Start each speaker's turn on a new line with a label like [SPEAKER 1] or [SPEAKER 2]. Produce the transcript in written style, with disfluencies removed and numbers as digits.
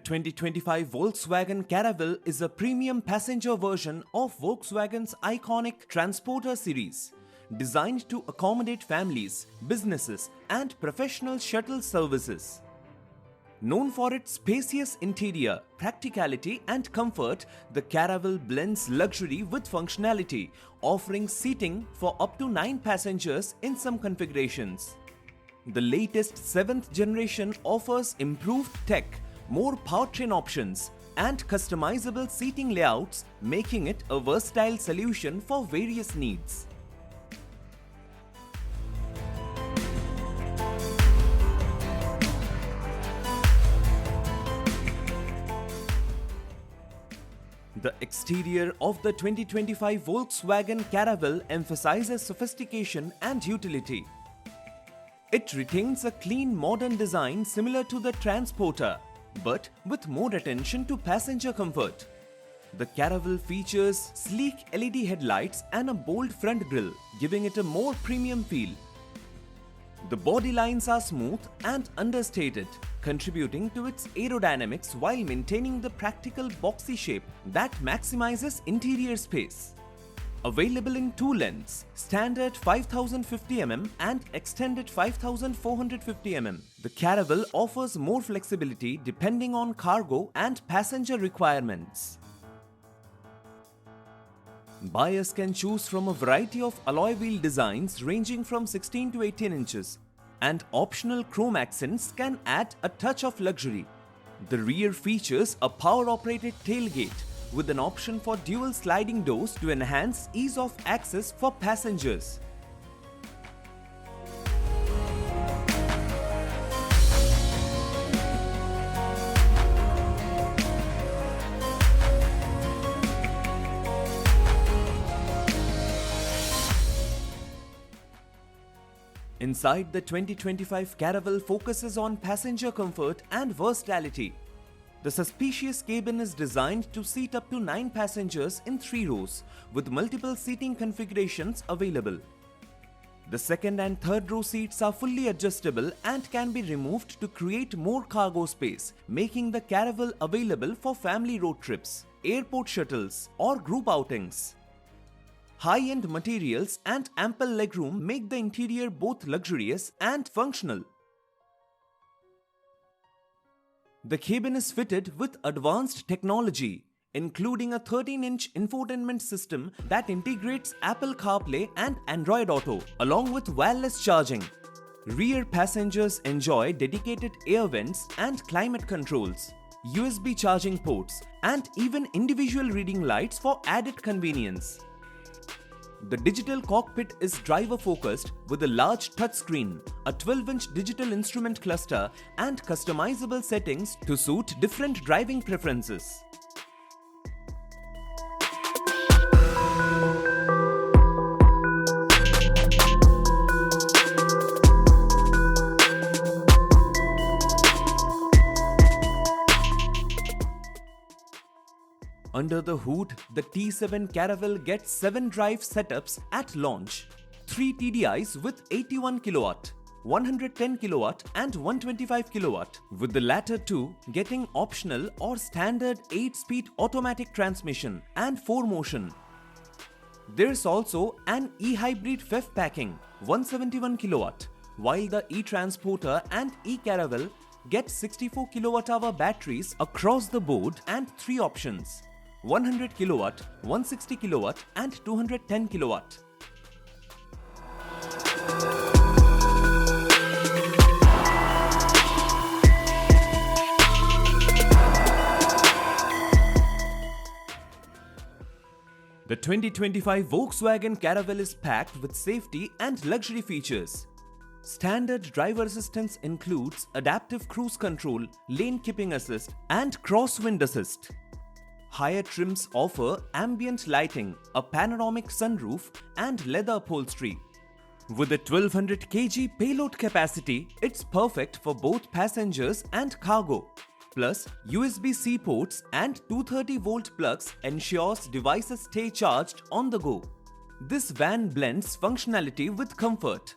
[SPEAKER 1] The 2025 Volkswagen Caravelle is a premium passenger version of Volkswagen's iconic Transporter series, designed to accommodate families, businesses, and professional shuttle services. Known for its spacious interior, practicality, and comfort, the Caravelle blends luxury with functionality, offering seating for up to 9 passengers in some configurations. The latest 7th generation offers improved tech, more powertrain options, and customizable seating layouts, making it a versatile solution for various needs. The exterior of the 2025 Volkswagen Caravelle emphasizes sophistication and utility. It retains a clean modern design similar to the Transporter, but with more attention to passenger comfort. The Caravelle features sleek LED headlights and a bold front grille, giving it a more premium feel. The body lines are smooth and understated, contributing to its aerodynamics while maintaining the practical boxy shape that maximizes interior space. Available in two lengths, standard 5050 mm and extended 5450 mm, the Caravelle offers more flexibility depending on cargo and passenger requirements. Buyers can choose from a variety of alloy wheel designs ranging from 16 to 18 inches, and optional chrome accents can add a touch of luxury. The rear features a power-operated tailgate with an option for dual sliding doors to enhance ease of access for passengers. Inside, the 2025 Caravelle focuses on passenger comfort and versatility. The spacious cabin is designed to seat up to 9 passengers in 3 rows, with multiple seating configurations available. The second and third row seats are fully adjustable and can be removed to create more cargo space, making the Caravelle available for family road trips, airport shuttles, or group outings. High-end materials and ample legroom make the interior both luxurious and functional. The cabin is fitted with advanced technology, including a 13-inch infotainment system that integrates Apple CarPlay and Android Auto, along with wireless charging. Rear passengers enjoy dedicated air vents and climate controls, USB charging ports, and even individual reading lights for added convenience. The digital cockpit is driver-focused with a large touchscreen, a 12-inch digital instrument cluster, and customizable settings to suit different driving preferences. Under the hood, the T7 Caravelle gets 7 drive setups at launch, 3 TDIs with 81 kW, 110 kW and 125 kW, with the latter two getting optional or standard 8-speed automatic transmission and 4-motion. There's also an e-hybrid FEF packing, 171 kW, while the e-Transporter and e-Caravelle get 64 kWh batteries across the board and 3 options: 100 kW, 160 kW and 210 kW. The 2025 Volkswagen Caravelle is packed with safety and luxury features. Standard driver assistance includes adaptive cruise control, lane keeping assist, and crosswind assist. Higher trims offer ambient lighting, a panoramic sunroof, and leather upholstery. With a 1200 kg payload capacity, it's perfect for both passengers and cargo. Plus, USB-C ports and 230-volt plugs ensures devices stay charged on the go. This van blends functionality with comfort.